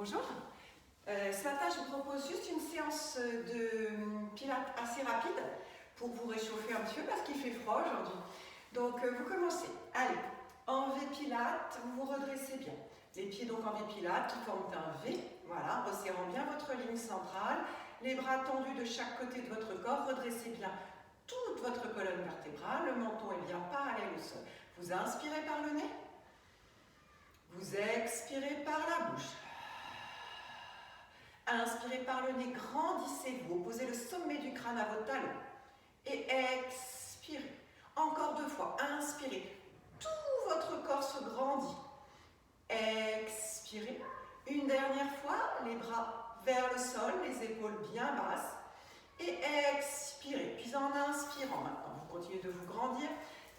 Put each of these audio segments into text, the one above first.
Bonjour. Ce matin, je vous propose juste une séance de pilates assez rapide pour vous réchauffer un petit peu parce qu'il fait froid aujourd'hui. Donc, vous commencez. Allez, en V pilates, vous vous redressez bien. Les pieds donc en V pilates qui forment un V. Voilà, resserrant bien votre ligne centrale. Les bras tendus de chaque côté de votre corps. Redressez bien toute votre colonne vertébrale. Le menton est bien parallèle au sol. Vous inspirez par le nez. Vous expirez par la bouche. Inspirez par le nez, grandissez-vous, posez le sommet du crâne à vos talons. Et expirez. Encore 2 fois, inspirez. Tout votre corps se grandit. Expirez. Une dernière fois, les bras vers le sol, les épaules bien basses. Et expirez. Puis en inspirant maintenant, vous continuez de vous grandir.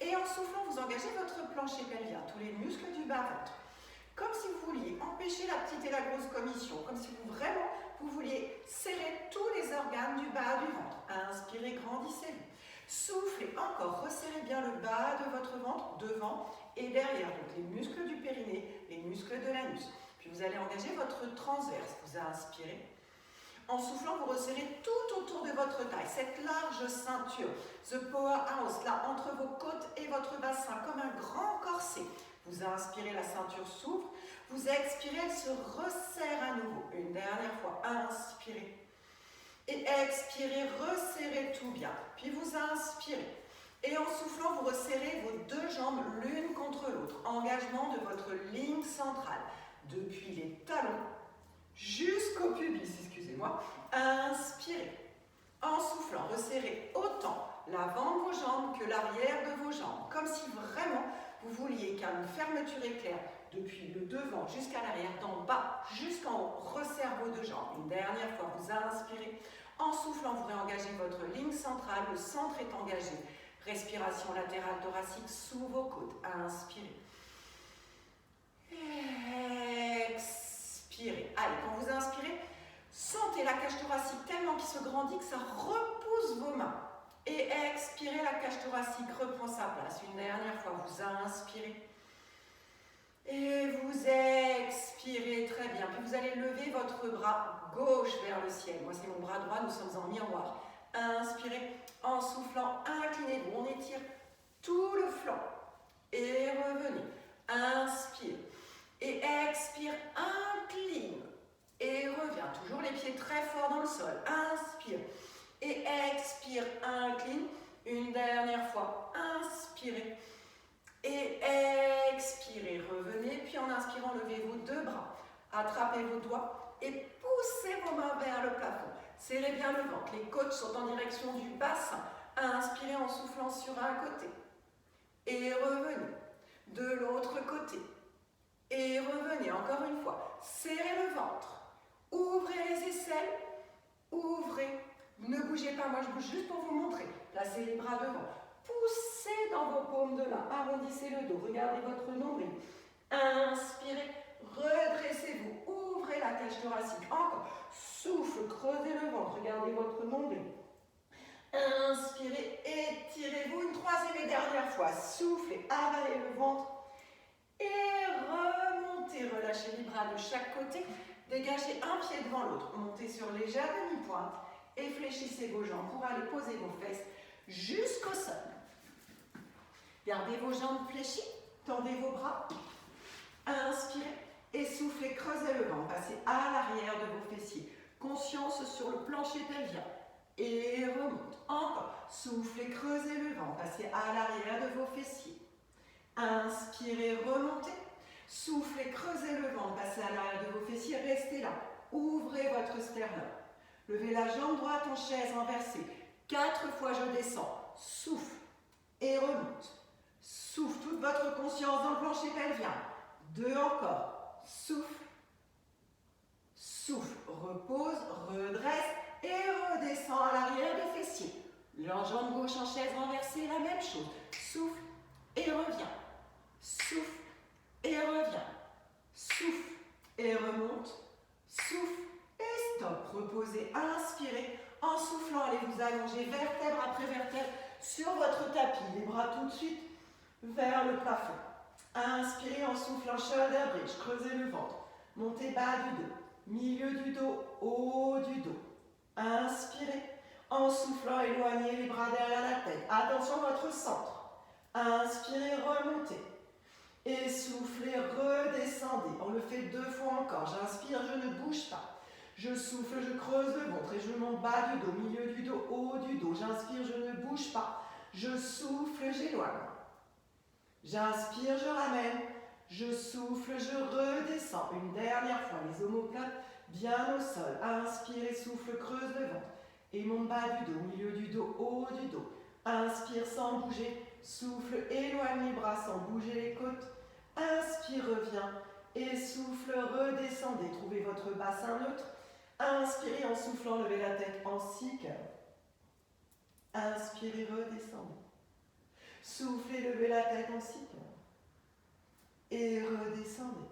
Et en soufflant, vous engagez votre plancher pelvien, tous les muscles du bas-ventre. Comme si vous vouliez empêcher la petite et la grosse commission, comme si vous vouliez serrer tous les organes du bas du ventre. Inspirez, grandissez-vous. Soufflez encore, resserrez bien le bas de votre ventre, devant et derrière. Donc les muscles du périnée, les muscles de l'anus. Puis vous allez engager votre transverse. Vous inspirez. En soufflant, vous resserrez tout autour de votre taille, cette large ceinture, the powerhouse, là, entre vos côtes et votre bassin, comme un grand corset. Vous inspirez, la ceinture s'ouvre. Vous expirez, elle se resserre à nouveau. Une dernière fois, inspirez. Et expirez, resserrez tout bien. Puis vous inspirez. Et en soufflant, vous resserrez vos 2 jambes l'une contre l'autre. Engagement de votre ligne centrale. Depuis les talons jusqu'au pubis, excusez-moi. Inspirez. En soufflant, resserrez autant l'avant de vos jambes que l'arrière de vos jambes. Comme si vraiment vous vouliez qu'une fermeture éclair depuis le devant jusqu'à l'arrière, d'en bas jusqu'en haut. Resserre vos 2 jambes. Une dernière fois, vous inspirez. En soufflant, vous réengagez votre ligne centrale. Le centre est engagé. Respiration latérale thoracique sous vos côtes. Inspirez. Expirez. Allez, quand vous inspirez, sentez la cage thoracique tellement qui se grandit que ça repousse vos mains. Et expirez, la cage thoracique reprend sa place. Une dernière fois, vous inspirez. Et vous expirez très bien. Puis vous allez lever votre bras gauche vers le ciel. Moi, c'est mon bras droit, nous sommes en miroir. Inspirez, en soufflant, inclinez-vous. On étire tout le flanc. Et revenez. Inspire. Et expire, incline. Et reviens. Toujours les pieds très forts dans le sol. Inspire. Et expire, incline. Une dernière fois. Inspirez. Et expirez, revenez. Puis en inspirant, levez vos 2 bras. Attrapez vos doigts et poussez vos mains vers le plafond. Serrez bien le ventre. Les côtes sont en direction du bassin. Inspirez en soufflant sur un côté. Et revenez. De l'autre côté. Et revenez encore une fois. Serrez le ventre. Ouvrez les aisselles. Ouvrez. Ne bougez pas, moi je bouge juste pour vous montrer. Placez les bras devant. Poussez dans vos paumes de main. Arrondissez le dos. Regardez votre nombril. Inspirez. Redressez-vous. Ouvrez la cage thoracique. Encore. Souffle. Creusez le ventre. Regardez votre nombril. Inspirez. Étirez-vous une 3e et dernière fois. Soufflez. Avalez le ventre. Et remontez. Relâchez les bras de chaque côté. Dégagez un pied devant l'autre. Montez sur légère demi-pointe. Et fléchissez vos jambes pour aller poser vos fesses jusqu'au sol. Gardez vos jambes fléchies, tendez vos bras, inspirez et soufflez, creusez le ventre, passez à l'arrière de vos fessiers. Conscience sur le plancher pelvien et remonte. Encore, soufflez, creusez le ventre, passez à l'arrière de vos fessiers. Inspirez, remontez. Soufflez, creusez le ventre, passez à l'arrière de vos fessiers, restez là. Ouvrez votre sternum. Levez la jambe droite en chaise inversée. 4 fois je descends. Souffle et remonte. Souffle toute votre conscience dans le plancher pelvien. 2 encore. Souffle. Souffle. Repose, redresse et redescend à l'arrière des fessiers. La jambe gauche en chaise renversée, la même chose. Souffle et revient. Souffle et revient. Souffle et remonte. Souffle. Et stop, reposez, inspirez, en soufflant, allez vous allonger vertèbre après vertèbre sur votre tapis, les bras tout de suite vers le plafond. Inspirez en soufflant, shoulder bridge, creusez le ventre, montez bas du dos. milieu du dos, haut du dos. Inspirez. En soufflant, éloignez les bras derrière la tête. Attention à votre centre. Inspirez, remontez. Et soufflez, redescendez. On le fait 2 fois encore. J'inspire, je ne bouge pas. Je souffle, je creuse le ventre et je monte bas du dos, milieu du dos, haut du dos. J'inspire, je ne bouge pas. Je souffle, j'éloigne. J'inspire, je ramène. Je souffle, je redescends. Une dernière fois, les omoplates bien au sol. Inspire et souffle, creuse le ventre. Et monte bas du dos, milieu du dos, haut du dos. Inspire sans bouger. Souffle, éloigne les bras sans bouger les côtes. Inspire, reviens. Et souffle, redescendez. Trouvez votre bassin neutre. Inspirez en soufflant, levez la tête en 6 cœurs. Inspirez, redescendez. Soufflez, levez la tête en 6 cœurs. Et redescendez.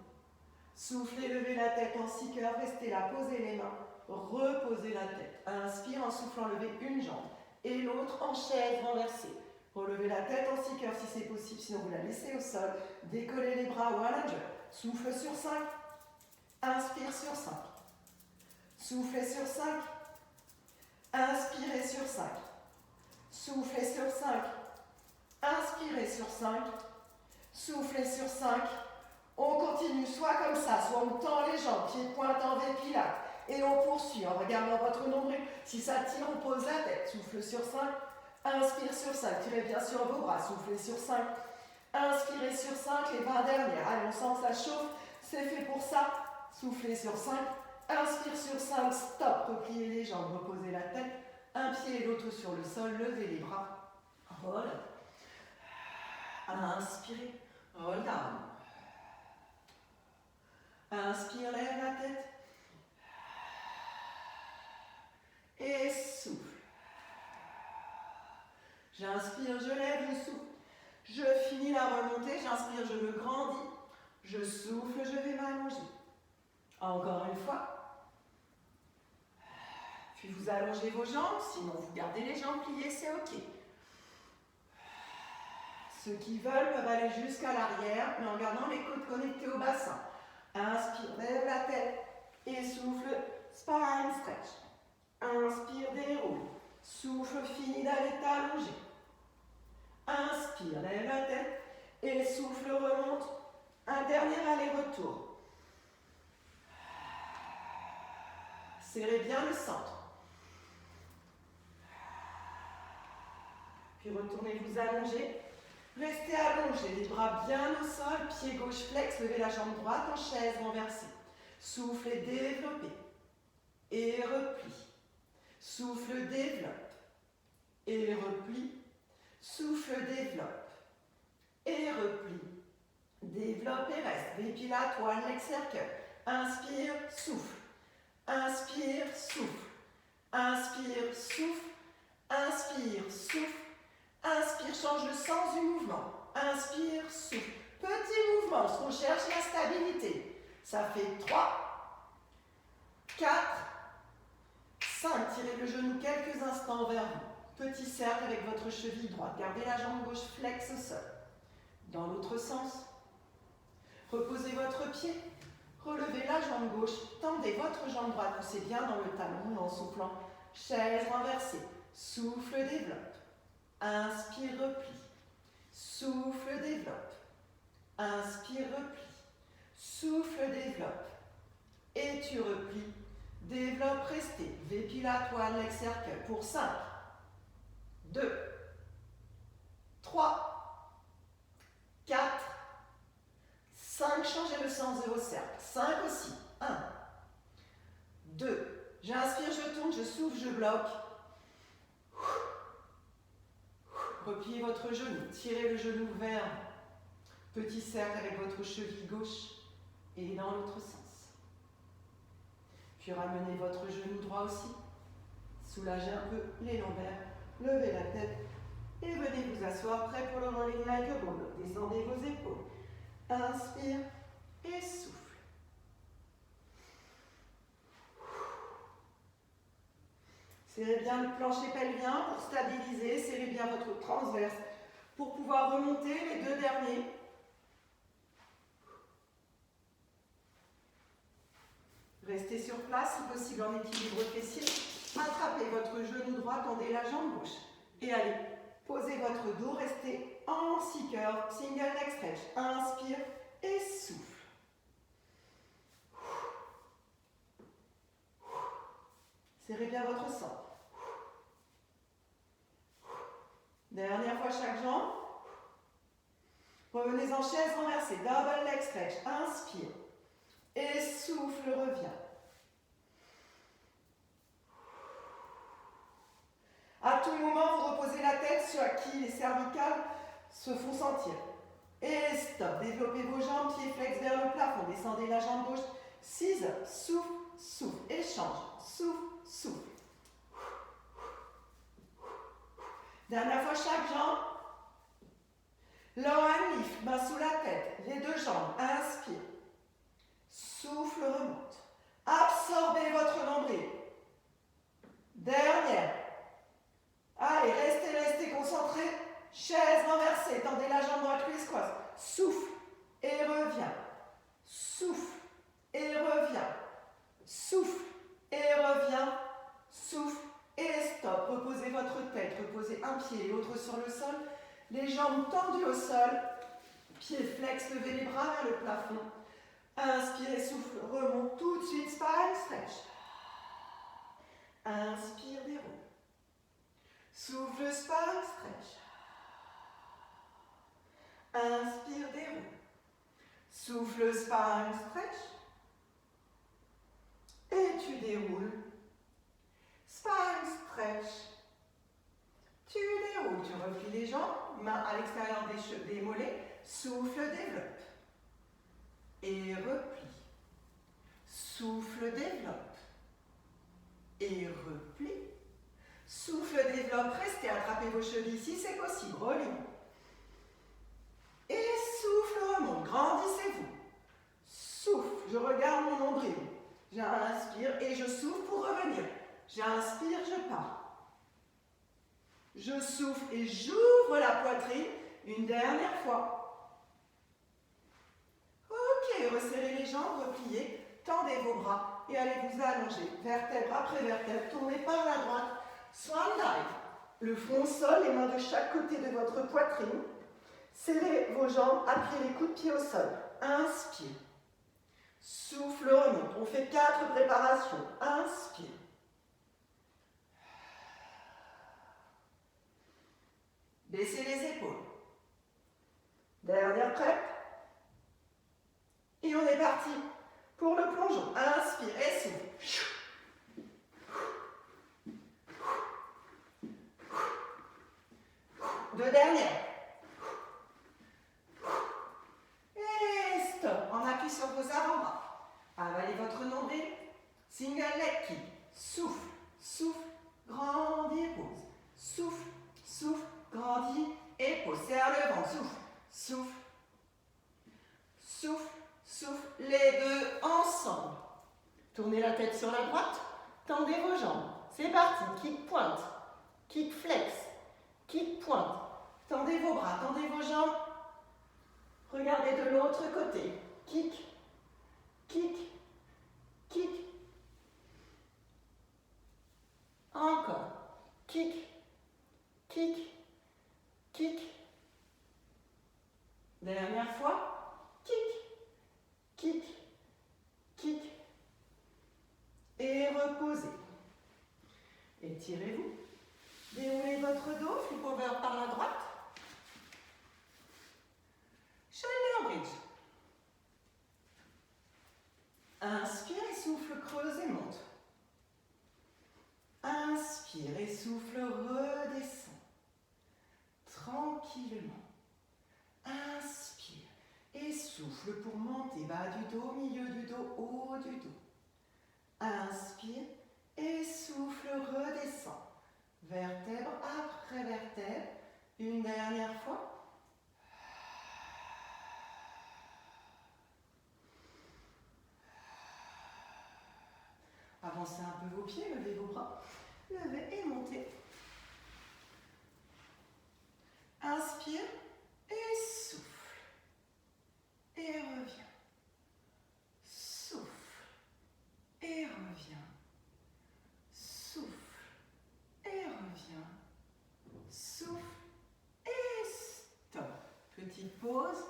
Soufflez, levez la tête en 6 cœurs. Restez là, posez les mains. Reposez la tête. Inspire en soufflant, levez une jambe. Et l'autre en chaise renversée. Relevez la tête en 6 cœurs si c'est possible, sinon vous la laissez au sol. Décollez les bras ou à la lunge. Souffle sur 5. Inspire sur 5. Soufflez sur 5. Inspirez sur 5. Soufflez sur 5. Inspirez sur 5. Soufflez sur 5. On continue soit comme ça, soit on tend les jambes, pieds pointent en V pilates. Et on poursuit en regardant votre nombril. Si ça tire, on pose la tête. Souffle sur 5. Inspire sur 5. Tirez bien sur vos bras. Soufflez sur 5. Inspirez sur 5. Les 20 dernières. Allez, on sent ça chauffe. C'est fait pour ça. Soufflez sur 5. Inspire sur 5. Stop. Repliez les jambes. Reposez la tête. Un pied et l'autre sur le sol. Levez les bras. Roll. Inspirez. Roll down. Inspire, lève la tête. Et souffle. J'inspire, je lève, je souffle. Je finis la remontée, j'inspire, je me grandis. Je souffle, je vais m'allonger. Encore une fois. Puis vous allongez vos jambes, sinon vous gardez les jambes pliées, c'est ok. Ceux qui veulent peuvent aller jusqu'à l'arrière, mais en gardant les côtes connectées au bassin. Inspire, lève la tête et souffle, spine stretch. Inspire, déroule. Souffle, fini d'aller t'allonger. Inspire, lève la tête et souffle, remonte. Un dernier aller-retour. Serrez bien le centre. Puis retournez vous allonger. Restez allongé, les bras bien au sol, pied gauche flex, levez la jambe droite en chaise renversée. Soufflez, développez. Et replie. Souffle, développe. Et replie. Souffle, développe. Et replie. Développe et reste. Vépilate, one leg circle. Inspire, souffle. Inspire, souffle. Inspire, souffle. Inspire, souffle. Inspire, change le sens du mouvement. Inspire, souffle. Petit mouvement, parce qu'on cherche la stabilité. Ça fait 3, 4, 5. Tirez le genou quelques instants vers vous. Petit cercle avec votre cheville droite. Gardez la jambe gauche flex au sol. Dans l'autre sens. Reposez votre pied. Relevez la jambe gauche. Tendez votre jambe droite. Poussez bien dans le talon en soufflant. Chaise renversée. Souffle, développe. Inspire, replie. Souffle, développe. Inspire, replie. Souffle, développe. Et tu replies. Développe, restez. Vépilate, one leg circle pour 5, 2, 3, 4, 5. Changez le sens de vos cercles. 5 aussi. 1, 2. J'inspire, je tourne, je souffle, je bloque. Repliez votre genou, tirez le genou vers petit cercle avec votre cheville gauche et dans l'autre sens. Puis ramenez votre genou droit aussi. Soulagez un peu les lombaires, levez la tête et venez vous asseoir prêt pour le rolling like a ball. Descendez vos épaules. Inspire et souffle. Serrez bien le plancher pelvien pour stabiliser, serrez bien votre transverse pour pouvoir remonter les 2 derniers. Restez sur place, si possible en équilibre fessier. Attrapez votre genou droit, tendez la jambe gauche. Et allez, posez votre dos, restez en seeker, single neck stretch. Inspire et souffle. Serrez bien votre sang. Dernière fois chaque jambe. Revenez en chaise renversée, double leg stretch. Inspire et souffle, revient. À tout moment, vous reposez la tête sur qui les cervicales se font sentir. Et stop. Développez vos jambes, pieds flex vers le plafond. Descendez la jambe gauche. 6, souffle, souffle. Échange. Souffle, souffle. Dernière fois chaque jambe. Low and lift, main sous la tête. Les deux jambes. Inspire. Souffle, remonte. Absorbez votre nombril. Dernière. Allez, restez concentrés. Chaise renversée, tendez la jambe droite, crisscross. Souffle et reviens. Souffle et reviens. Souffle et reviens. Souffle et stop. Reposez votre tête, reposez un pied et l'autre sur le sol. Les jambes tendues au sol. Pieds flex, levez les bras vers le plafond. Inspirez, souffle, remonte tout de suite, spine stretch. Inspire, déroule. Souffle, spine stretch. Inspire, déroule. Souffle, spine stretch. Et tu déroules. Spine stretch. Tu déroules, tu replies les jambes, mains à l'extérieur des mollets. Souffle, développe. Et replie. Souffle, développe. Et replie. Souffle, développe. Restez, attrapez vos chevilles si c'est possible. Relie. Et souffle, remonte. Grandissez-vous. Souffle, je regarde mon nombril. J'inspire et je souffle pour revenir. J'inspire, je pars. Je souffle et j'ouvre la poitrine une dernière fois. Ok, resserrez les jambes, repliez, tendez vos bras et allez vous allonger. Vertèbre après vertèbre, tournez par la droite. Swan dive. Le front au sol, les mains de chaque côté de votre poitrine. Serrez vos jambes, appuyez les coudes de pied au sol. Inspire. Souffle, remonte. On fait 4 préparations. Inspire. Baissez les épaules. Dernière prep. Et on est parti pour le plongeon. Inspire et souffle. Deux dernières. Et stop. On appuie sur vos avant-bras. Avalez votre nombril. Single leg kick. Souffle, souffle, grandis et pose. Souffle, souffle, grandis et pose. Serre le ventre. Souffle, souffle, souffle, souffle. Les deux ensemble. Tournez la tête sur la droite. Tendez vos jambes. C'est parti. Kick pointe. Kick flex. Kick pointe. Tendez vos bras, tendez vos jambes. Regardez de l'autre côté. Kick, kick, kick. Encore. Kick, kick, kick. Dernière fois. Kick, kick, kick. Et reposez. Étirez-vous. Déroulez votre dos, flip over par la droite. Shoulder bridge. Inspire et souffle, creuse et monte. Inspire et souffle, redescend. Tranquillement. Inspire et souffle pour monter. Bas du dos, milieu du dos, haut du dos. Inspire et souffle, redescend. Vertèbre après vertèbre. Une dernière fois. Avancez un peu vos pieds, levez vos bras. Levez et montez. Inspire et souffle. Et reviens. Souffle. Et petite pause.